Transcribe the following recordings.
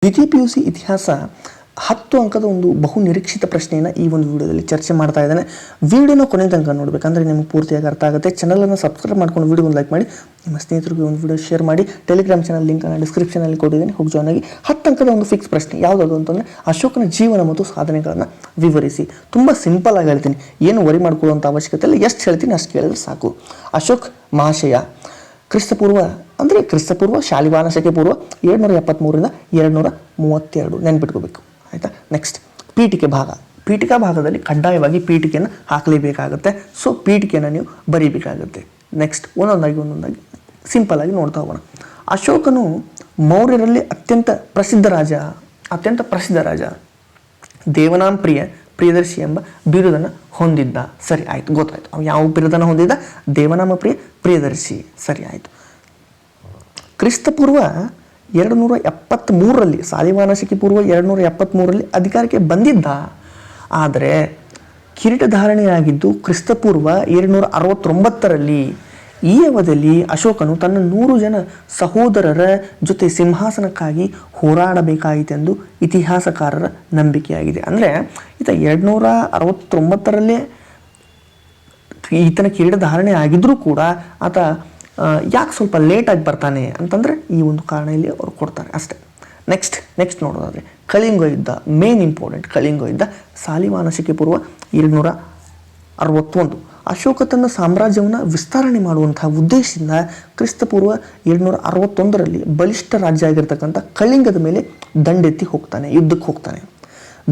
ದ್ವಿತೀಯ PUC ಇತಿಹಾಸ 10 ಅಂಕದ ಒಂದು ಬಹು ನಿರೀಕ್ಷಿತ ಪ್ರಶ್ನೆಯನ್ನು ಈ ಒಂದು ವಿಡಿಯೋದಲ್ಲಿ ಚರ್ಚೆ ಮಾಡ್ತಾ ಇದ್ದಾನೆ. ವಿಡಿಯೋನ ಕೊನೆ ತನಕ ನೋಡಬೇಕಂದ್ರೆ ನಿಮಗೆ ಪೂರ್ತಿಯಾಗಿ ಅರ್ಥ ಆಗುತ್ತೆ. ಚಾನಲನ್ನು ಸಬ್ಸ್ಕ್ರೈಬ್ ಮಾಡ್ಕೊಂಡು ವಿಡಿಯೋನ ಲೈಕ್ ಮಾಡಿ, ನಿಮ್ಮ ಸ್ನೇಹಿತರಿಗೆ ಒಂದು ವಿಡಿಯೋ ಶೇರ್ ಮಾಡಿ. ಟೆಲಿಗ್ರಾಮ್ ಚಾನಲ್ ಲಿಂಕನ್ನು ಡಿಸ್ಕ್ರಿಪ್ಷನಲ್ಲಿ ಕೊಟ್ಟಿದ್ದೀನಿ, ಹೋಗಿ ಜಾಯ್ನ್ ಆಗಿ. 10 ಅಂಕದ ಒಂದು ಫಿಕ್ಸ್ ಪ್ರಶ್ನೆ ಯಾವುದಾದ್ರು ಅಂತಂದರೆ ಅಶೋಕನ ಜೀವನ ಮತ್ತು ಸಾಧನೆಗಳನ್ನು ವಿವರಿಸಿ. ತುಂಬ ಸಿಂಪಲ್ ಆಗಿ ಹೇಳ್ತೀನಿ, ಏನು ವರಿ ಮಾಡ್ಕೊಳ್ಳುವಂಥ ಅವಶ್ಯಕತೆ ಇಲ್ಲ. ಎಷ್ಟು ಹೇಳ್ತೀನಿ ಅಷ್ಟು ಕೇಳಿದ್ರೆ ಸಾಕು. ಅಶೋಕ್ ಮಹಾಶಯ ಕ್ರಿಸ್ತಪೂರ್ವ ಶಾಲಿವಾಹನ ಶಕೆ ಪೂರ್ವ 773 232 ನೆನ್ಪಿಟ್ಕೋಬೇಕು, ಆಯಿತಾ. ನೆಕ್ಸ್ಟ್ ಪೀಠಿಕಾ ಭಾಗದಲ್ಲಿ ಕಡ್ಡಾಯವಾಗಿ ಪೀಠಿಕೆಯನ್ನು ಹಾಕಲೇಬೇಕಾಗುತ್ತೆ. ಸೊ ಪೀಠಿಕೆಯನ್ನು ನೀವು ಬರೀಬೇಕಾಗುತ್ತೆ. ನೆಕ್ಸ್ಟ್ ಒಂದೊಂದಾಗಿ ಸಿಂಪಲ್ ಆಗಿ ನೋಡ್ತಾ ಹೋಗೋಣ. ಅಶೋಕನು ಮೌರ್ಯರಲ್ಲಿ ಅತ್ಯಂತ ಪ್ರಸಿದ್ಧ ರಾಜ, ದೇವನಾಂ ಪ್ರಿಯದರ್ಶಿ ಎಂಬ ಬಿರುದನ್ನು ಹೊಂದಿದ್ದ. ಸರಿ ಆಯಿತು, ಗೊತ್ತಾಯಿತು. ಅವ್ನು ಯಾವ ಬಿರುದನ್ನು ಹೊಂದಿದ್ದ? ದೇವನಾಮ ಪ್ರಿಯದರ್ಶಿ. ಸರಿ ಆಯಿತು. ಕ್ರಿಸ್ತಪೂರ್ವ 273 ಶಾಲಿವಾಹನ ಶಕೆ ಪೂರ್ವ 273 ಅಧಿಕಾರಕ್ಕೆ ಬಂದಿದ್ದ. ಆದರೆ ಕಿರೀಟಧಾರಣೆಯಾಗಿದ್ದು ಕ್ರಿಸ್ತಪೂರ್ವ 269. ಈ ಅವಧಿಯಲ್ಲಿ ಅಶೋಕನು ತನ್ನ 100 ಜನ ಸಹೋದರರ ಜೊತೆ ಸಿಂಹಾಸನಕ್ಕಾಗಿ ಹೋರಾಡಬೇಕಾಯಿತೆಂದು ಇತಿಹಾಸಕಾರರ ನಂಬಿಕೆಯಾಗಿದೆ. ಅಂದರೆ ಈತ 269 ಈತನ ಕಿರೀಟಧಾರಣೆ ಆಗಿದ್ದರೂ ಕೂಡ ಆತ ಯಾಕೆ ಸ್ವಲ್ಪ ಲೇಟಾಗಿ ಬರ್ತಾನೆ ಅಂತಂದರೆ ಈ ಒಂದು ಕಾರಣ ಇಲ್ಲಿ ಅವರು ಕೊಡ್ತಾರೆ ಅಷ್ಟೇ. ನೆಕ್ಸ್ಟ್ ನೋಡೋದಾದರೆ ಕಳಿಂಗ ಯುದ್ಧ, ಮೇನ್ ಇಂಪಾರ್ಟೆಂಟ್. ಕಳಿಂಗ ಯುದ್ಧ ಶಾಲಿವಾಹನ ಶಕೆ ಪೂರ್ವ 261. ಅಶೋಕ ತನ್ನ ಸಾಮ್ರಾಜ್ಯವನ್ನು ವಿಸ್ತರಣೆ ಮಾಡುವಂತಹ ಉದ್ದೇಶದಿಂದ ಕ್ರಿಸ್ತಪೂರ್ವ 261 ಬಲಿಷ್ಠ ರಾಜ್ಯ ಆಗಿರ್ತಕ್ಕಂಥ ಕಳಿಂಗದ ಮೇಲೆ ಯುದ್ಧಕ್ಕೆ ಹೋಗ್ತಾನೆ.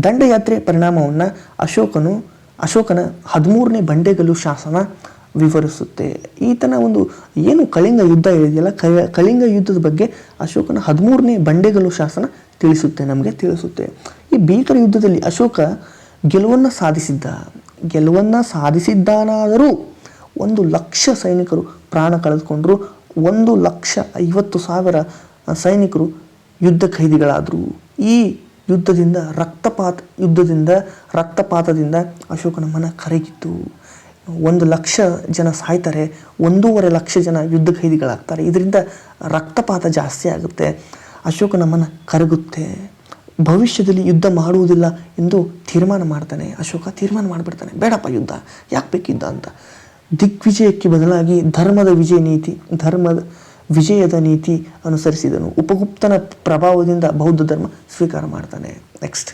ದಂಡಯಾತ್ರೆ ಪರಿಣಾಮವನ್ನು ಅಶೋಕನ 13ನೇ ಬಂಡೆಗಲ್ಲು ಶಾಸನ ವಿವರಿಸುತ್ತೆ. ಈತನ ಒಂದು ಏನು ಕಳಿಂಗ ಯುದ್ಧ ಇದೆಯಲ್ಲ, ಕಳಿಂಗ ಯುದ್ಧದ ಬಗ್ಗೆ ಅಶೋಕನ 13ನೇ ಬಂಡೆಗಲ್ಲು ಶಾಸನ ನಮಗೆ ತಿಳಿಸುತ್ತೆ. ಈ ಭೀಕರ ಯುದ್ಧದಲ್ಲಿ ಅಶೋಕ ಗೆಲುವನ್ನು ಸಾಧಿಸಿದ್ದಾನಾದರೂ 1,00,000 ಸೈನಿಕರು ಪ್ರಾಣ ಕಳೆದುಕೊಂಡರು. 1,50,000 ಸೈನಿಕರು ಯುದ್ಧ ಖೈದಿಗಳಾದರು. ಈ ರಕ್ತಪಾತದಿಂದ ಅಶೋಕನ ಮನ ಕರಗಿತ್ತು. 1,00,000 ಜನ ಸಾಯ್ತಾರೆ, 1,50,000 ಜನ ಯುದ್ಧ ಖೈದಿಗಳಾಗ್ತಾರೆ. ಇದರಿಂದ ರಕ್ತಪಾತ ಜಾಸ್ತಿ ಆಗುತ್ತೆ, ಅಶೋಕನ ಮನ ಕರಗುತ್ತೆ. ಭವಿಷ್ಯದಲ್ಲಿ ಯುದ್ಧ ಮಾಡುವುದಿಲ್ಲ ಎಂದು ತೀರ್ಮಾನ ಮಾಡ್ತಾನೆ. ಅಶೋಕ ತೀರ್ಮಾನ ಮಾಡಿಬಿಡ್ತಾನೆ, ಬೇಡಪ್ಪ ಯುದ್ಧ, ಯಾಕೆ ಬೇಕಿದ್ದ ಅಂತ. ದಿಗ್ವಿಜಯಕ್ಕೆ ಬದಲಾಗಿ ಧರ್ಮದ ವಿಜಯದ ನೀತಿ ಅನುಸರಿಸಿದನು. ಉಪಗುಪ್ತನ ಪ್ರಭಾವದಿಂದ ಬೌದ್ಧ ಧರ್ಮ ಸ್ವೀಕಾರ ಮಾಡ್ತಾನೆ. ನೆಕ್ಸ್ಟ್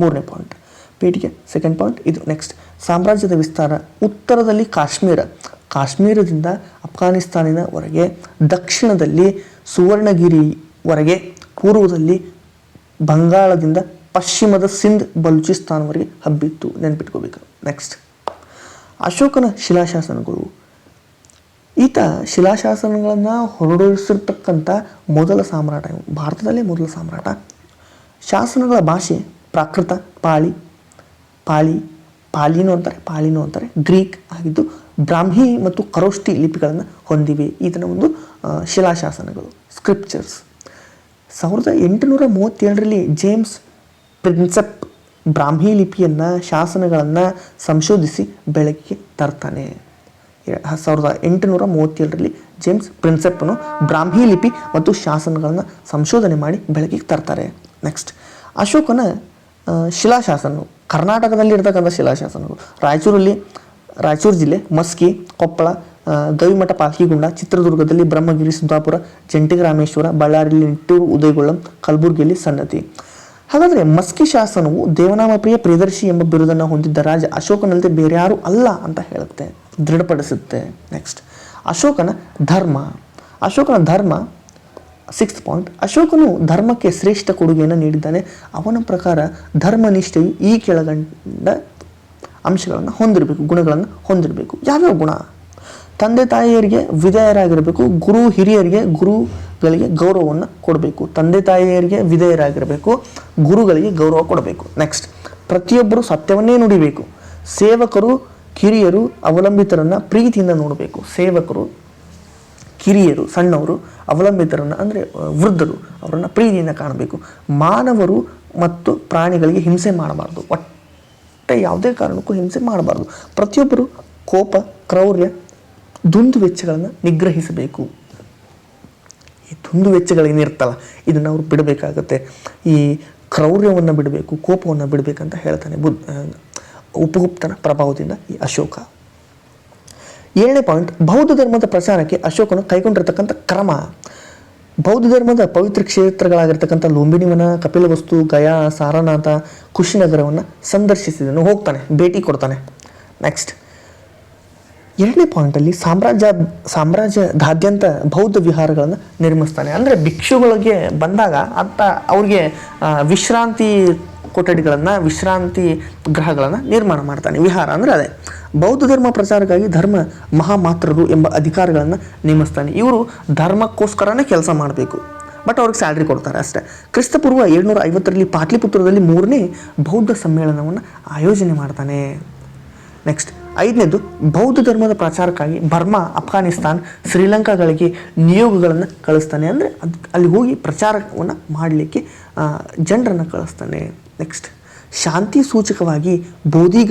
3ನೇ ಪಾಯಿಂಟ್ ಪೀಠಿಕೆ. ಸೆಕೆಂಡ್ ಪಾಯಿಂಟ್ ಇದು. ನೆಕ್ಸ್ಟ್ ಸಾಮ್ರಾಜ್ಯದ ವಿಸ್ತಾರ. ಉತ್ತರದಲ್ಲಿ ಕಾಶ್ಮೀರದಿಂದ ಅಫ್ಘಾನಿಸ್ತಾನಿನವರೆಗೆ, ದಕ್ಷಿಣದಲ್ಲಿ ಸುವರ್ಣಗಿರಿವರೆಗೆ, ಪೂರ್ವದಲ್ಲಿ ಬಂಗಾಳದಿಂದ ಪಶ್ಚಿಮದ ಸಿಂಧ್ ಬಲೂಚಿಸ್ತಾನವರೆಗೆ ಹಬ್ಬಿತ್ತು. ನೆನ್ಪಿಟ್ಕೋಬೇಕು. ನೆಕ್ಸ್ಟ್ ಅಶೋಕನ ಶಿಲಾಶಾಸನಗಳು. ಈತ ಶಿಲಾಶಾಸನಗಳನ್ನು ಹೊರಡಿಸಿರ್ತಕ್ಕಂಥ ಮೊದಲ ಸಾಮ್ರಾಟ, ಭಾರತದಲ್ಲೇ ಮೊದಲ ಸಾಮ್ರಾಟ. ಶಾಸನಗಳ ಭಾಷೆ ಪ್ರಾಕೃತ, ಪಾಲಿನೋ ಅಂತಾರೆ, ಗ್ರೀಕ್ ಆಗಿದ್ದು ಬ್ರಾಹ್ಮಿ ಮತ್ತು ಖರೋಷ್ಠಿ ಲಿಪಿಗಳನ್ನು ಹೊಂದಿವೆ. ಈತನ ಒಂದು ಶಿಲಾಶಾಸನಗಳು, ಸ್ಕ್ರಿಪ್ಚರ್ಸ್. 1837 ಜೇಮ್ಸ್ ಪ್ರಿನ್ಸೆಪ್ ಬ್ರಾಹ್ಮಿ ಲಿಪಿಯನ್ನು, ಶಾಸನಗಳನ್ನು ಸಂಶೋಧಿಸಿ ಬೆಳಕಿಗೆ ತರ್ತಾನೆ. 1837 ಜೇಮ್ಸ್ ಪ್ರಿನ್ಸೆಪ್ನು ಬ್ರಾಹ್ಮಿ ಲಿಪಿ ಮತ್ತು ಶಾಸನಗಳನ್ನು ಸಂಶೋಧನೆ ಮಾಡಿ ಬೆಳಕಿಗೆ ತರ್ತಾರೆ. ನೆಕ್ಸ್ಟ್ ಅಶೋಕನ ಶಿಲಾಶಾಸನಗಳು. ಕರ್ನಾಟಕದಲ್ಲಿ ಇರ್ತಕ್ಕಂಥ ಶಿಲಾಶಾಸನಗಳು. ರಾಯಚೂರು ಜಿಲ್ಲೆ ಮಸ್ಕಿ, ಕೊಪ್ಪಳ, ಗವಿಮಠ ಪಾಲ್ಕಿಗುಂಡ, ಚಿತ್ರದುರ್ಗದಲ್ಲಿ ಬ್ರಹ್ಮಗಿರಿ, ಸುಧಾಪುರ, ಜಂಟಿಗ ರಾಮೇಶ್ವರ, ಬಳ್ಳಾರಿಯಲ್ಲಿ ನಿಟ್ಟೂರು, ಉದಯಗೊಳ್ಳಂ, ಕಲಬುರಗಿಯಲ್ಲಿ ಸನ್ನತಿ. ಹಾಗಾದರೆ ಮಸ್ಕಿ ಶಾಸನವು ದೇವನಾಮ ಪ್ರಿಯದರ್ಶಿ ಎಂಬ ಬಿರುದನ್ನು ಹೊಂದಿದ್ದ ರಾಜ ಅಶೋಕನಲ್ಲದೆ ಬೇರೆ ಯಾರೂ ಅಲ್ಲ ಅಂತ ಹೇಳುತ್ತೆ, ದೃಢಪಡಿಸುತ್ತೆ. ನೆಕ್ಸ್ಟ್ ಅಶೋಕನ ಧರ್ಮ. 6th point. ಅಶೋಕನು ಧರ್ಮಕ್ಕೆ ಶ್ರೇಷ್ಠ ಕೊಡುಗೆಯನ್ನು ನೀಡಿದ್ದಾನೆ. ಅವನ ಪ್ರಕಾರ ಧರ್ಮನಿಷ್ಠೆಯು ಈ ಕೆಳಗಂಡ ಅಂಶಗಳನ್ನು ಹೊಂದಿರಬೇಕು, ಗುಣಗಳನ್ನು ಹೊಂದಿರಬೇಕು. ಯಾವ್ಯಾವ ಗುಣ? ತಂದೆ ತಾಯಿಯರಿಗೆ ವಿಧೇಯರಾಗಿರಬೇಕು, ಗುರುಗಳಿಗೆ ಗೌರವವನ್ನು ಕೊಡಬೇಕು. ತಂದೆ ತಾಯಿಯರಿಗೆ ವಿಧೇಯರಾಗಿರಬೇಕು, ಗುರುಗಳಿಗೆ ಗೌರವ ಕೊಡಬೇಕು. ನೆಕ್ಸ್ಟ್ ಪ್ರತಿಯೊಬ್ಬರು ಸತ್ಯವನ್ನೇ ನುಡಿಬೇಕು. ಸೇವಕರು ಕಿರಿಯರು ಅವಲಂಬಿತರನ್ನು ಪ್ರೀತಿಯಿಂದ ನೋಡಬೇಕು. ಸೇವಕರು ಕಿರಿಯರು, ಸಣ್ಣವರು, ಅವಲಂಬಿತರನ್ನು ಅಂದರೆ ವೃದ್ಧರು, ಅವರನ್ನು ಪ್ರೀತಿಯಿಂದ ಕಾಣಬೇಕು. ಮಾನವರು ಮತ್ತು ಪ್ರಾಣಿಗಳಿಗೆ ಹಿಂಸೆ ಮಾಡಬಾರ್ದು, ಒಟ್ಟೆ ಯಾವುದೇ ಕಾರಣಕ್ಕೂ ಹಿಂಸೆ ಮಾಡಬಾರ್ದು. ಪ್ರತಿಯೊಬ್ಬರು ಕೋಪ, ಕ್ರೌರ್ಯ, ದುಂದು ವೆಚ್ಚಗಳನ್ನು ನಿಗ್ರಹಿಸಬೇಕು. ಈ ದುಂದು ವೆಚ್ಚಗಳೇನಿರ್ತಲ್ಲ ಇದನ್ನು ಅವ್ರು ಬಿಡಬೇಕಾಗತ್ತೆ. ಈ ಕ್ರೌರ್ಯವನ್ನು ಬಿಡಬೇಕು, ಕೋಪವನ್ನು ಬಿಡಬೇಕಂತ ಹೇಳ್ತಾನೆ ಉಪಗುಪ್ತನ ಪ್ರಭಾವದಿಂದ ಈ ಅಶೋಕ. 7ನೇ ಪಾಯಿಂಟ್, ಬೌದ್ಧ ಧರ್ಮದ ಪ್ರಚಾರಕ್ಕೆ ಅಶೋಕನು ಕೈಗೊಂಡಿರ್ತಕ್ಕಂಥ ಕ್ರಮ. ಬೌದ್ಧ ಧರ್ಮದ ಪವಿತ್ರ ಕ್ಷೇತ್ರಗಳಾಗಿರ್ತಕ್ಕಂಥ ಲುಂಬಿನಿವನ, ಕಪಿಲವಸ್ತು, ಗಯಾ, ಸಾರನಾಥ, ಕುಶಿನಗರವನ್ನು ಸಂದರ್ಶಿಸಿದನು, ಹೋಗ್ತಾನೆ, ಭೇಟಿ ಕೊಡ್ತಾನೆ. ನೆಕ್ಸ್ಟ್ 2ನೇ ಪಾಯಿಂಟಲ್ಲಿ ಸಾಮ್ರಾಜ್ಯದಾದ್ಯಂತ ಬೌದ್ಧ ವಿಹಾರಗಳನ್ನು ನಿರ್ಮಿಸ್ತಾನೆ. ಅಂದರೆ ಭಿಕ್ಷುಗಳಿಗೆ ಬಂದಾಗ ಅವ್ರಿಗೆ ವಿಶ್ರಾಂತಿ ಕೊಠಡಿಗಳನ್ನು, ವಿಶ್ರಾಂತಿ ಗೃಹಗಳನ್ನು ನಿರ್ಮಾಣ ಮಾಡ್ತಾನೆ. ವಿಹಾರ ಅಂದರೆ ಅದೇ. ಬೌದ್ಧ ಧರ್ಮ ಪ್ರಚಾರಕ್ಕಾಗಿ ಧರ್ಮ ಮಹಾಮಾತ್ರರು ಎಂಬ ಅಧಿಕಾರಿಗಳನ್ನು ನೇಮಿಸ್ತಾನೆ. ಇವರು ಧರ್ಮಕ್ಕೋಸ್ಕರನೇ ಕೆಲಸ ಮಾಡಬೇಕು, ಬಟ್ ಅವ್ರಿಗೆ ಸ್ಯಾಲ್ರಿ ಕೊಡ್ತಾರೆ ಅಷ್ಟೇ. ಕ್ರಿಸ್ತಪೂರ್ವ 750ರಲ್ಲಿ ಪಾಟ್ಲಿಪುತ್ರದಲ್ಲಿ 3ನೇ ಬೌದ್ಧ ಸಮ್ಮೇಳನವನ್ನು ಆಯೋಜನೆ ಮಾಡ್ತಾನೆ. ನೆಕ್ಸ್ಟ್ 5ನೇದು, ಬೌದ್ಧ ಧರ್ಮದ ಪ್ರಚಾರಕ್ಕಾಗಿ ಬರ್ಮಾ, ಅಫ್ಘಾನಿಸ್ತಾನ್, ಶ್ರೀಲಂಕಾಗಳಿಗೆ ನಿಯೋಗಗಳನ್ನು ಕಳಿಸ್ತಾನೆ. ಅಂದರೆ ಅಲ್ಲಿ ಹೋಗಿ ಪ್ರಚಾರವನ್ನು ಮಾಡಲಿಕ್ಕೆ ಜನರನ್ನು ಕಳಿಸ್ತಾನೆ. ನೆಕ್ಸ್ಟ್ ಶಾಂತಿ ಸೂಚಕವಾಗಿ ಬೋಧಿ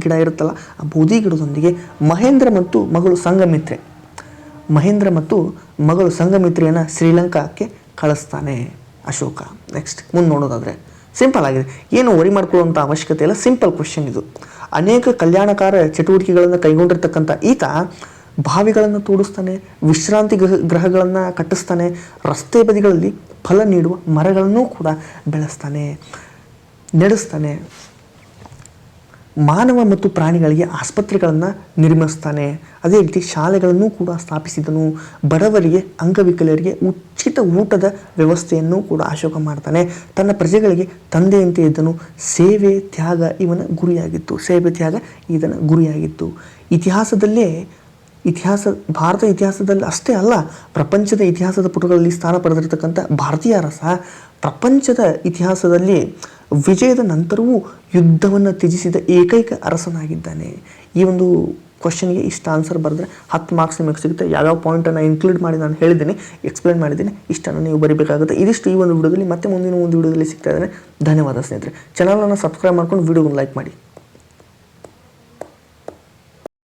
ಗಿಡ ಇರುತ್ತಲ್ಲ, ಆ ಬೋಧಿ ಗಿಡದೊಂದಿಗೆ ಮಹೇಂದ್ರ ಮತ್ತು ಮಗಳು ಸಂಘಮಿತ್ರೆಯನ್ನು ಶ್ರೀಲಂಕಾಕ್ಕೆ ಕಳಿಸ್ತಾನೆ ಅಶೋಕ. ನೆಕ್ಸ್ಟ್ ಮುಂದೆ ನೋಡೋದಾದರೆ ಸಿಂಪಲ್ ಆಗಿದೆ, ಏನು ವರಿ ಮಾಡ್ಕೊಳ್ಳುವಂಥ ಅವಶ್ಯಕತೆ ಇಲ್ಲ. ಸಿಂಪಲ್ ಕ್ವೆಶ್ಚನ್ ಇದು. ಅನೇಕ ಕಲ್ಯಾಣಕಾರ ಚಟುವಟಿಕೆಗಳನ್ನು ಕೈಗೊಂಡಿರ್ತಕ್ಕಂಥ ಈತ ಬಾವಿಗಳನ್ನು ತೋಡಿಸ್ತಾನೆ, ವಿಶ್ರಾಂತಿ ಗೃಹಗಳನ್ನು ಕಟ್ಟಿಸ್ತಾನೆ, ರಸ್ತೆ ಬದಿಗಳಲ್ಲಿ ಫಲ ನೀಡುವ ಮರಗಳನ್ನು ಕೂಡ ಬೆಳೆಸ್ತಾನೆ, ನಡೆಸ್ತಾನೆ. ಮಾನವ ಮತ್ತು ಪ್ರಾಣಿಗಳಿಗೆ ಆಸ್ಪತ್ರೆಗಳನ್ನು ನಿರ್ಮಿಸ್ತಾನೆ. ಅದೇ ರೀತಿ ಶಾಲೆಗಳನ್ನು ಕೂಡ ಸ್ಥಾಪಿಸಿದನು. ಬಡವರಿಗೆ, ಅಂಗವಿಕಲರಿಗೆ ಉಚಿತ ಊಟದ ವ್ಯವಸ್ಥೆಯನ್ನು ಕೂಡ ಅಶೋಕ ಮಾಡ್ತಾನೆ. ತನ್ನ ಪ್ರಜೆಗಳಿಗೆ ತಂದೆಯಂತೆ ಇದ್ದನು. ಸೇವೆ ತ್ಯಾಗ ಇದರ ಗುರಿಯಾಗಿತ್ತು. ಭಾರತ ಇತಿಹಾಸದಲ್ಲಿ ಅಷ್ಟೇ ಅಲ್ಲ, ಪ್ರಪಂಚದ ಇತಿಹಾಸದ ಪುಟಗಳಲ್ಲಿ ಸ್ಥಾನ ಪಡೆದಿರತಕ್ಕಂಥ ಭಾರತೀಯ ಅರಸ ಪ್ರಪಂಚದ ಇತಿಹಾಸದಲ್ಲಿ ವಿಜಯದ ನಂತರವೂ ಯುದ್ಧವನ್ನು ತ್ಯಜಿಸಿದ ಏಕೈಕ ಅರಸನಾಗಿದ್ದಾನೆ. ಈ ಒಂದು ಕ್ವಶನ್ಗೆ ಇಷ್ಟು ಆನ್ಸರ್ ಬರೆದ್ರೆ 10 ಮಾರ್ಕ್ಸ್ ನಿಮಗೆ ಸಿಗುತ್ತೆ. ಯಾವ್ಯಾವ ಪಾಯಿಂಟನ್ನು ಇನ್ಕ್ಲೂಡ್ ಮಾಡಿ ನಾನು ಹೇಳಿದ್ದೀನಿ, ಎಕ್ಸ್ಪ್ಲೇನ್ ಮಾಡಿದ್ದೀನಿ, ಇಷ್ಟನ್ನು ನೀವು ಬರೀಬೇಕಾಗುತ್ತೆ. ಇದಿಷ್ಟು ಈ ಒಂದು ವಿಡಿಯೋದಲ್ಲಿ. ಮತ್ತೆ ಮುಂದಿನ ಒಂದು ವಿಡಿಯೋದಲ್ಲಿ ಸಿಗ್ತಾ ಇದ್ದೇನೆ. ಧನ್ಯವಾದ ಸ್ನೇಹಿತರೆ. ಚಾನಲನ್ನು ಸಬ್ಸ್ಕ್ರೈಬ್ ಮಾಡ್ಕೊಂಡು ವಿಡಿಯೋವನ್ನು ಲೈಕ್ ಮಾಡಿ.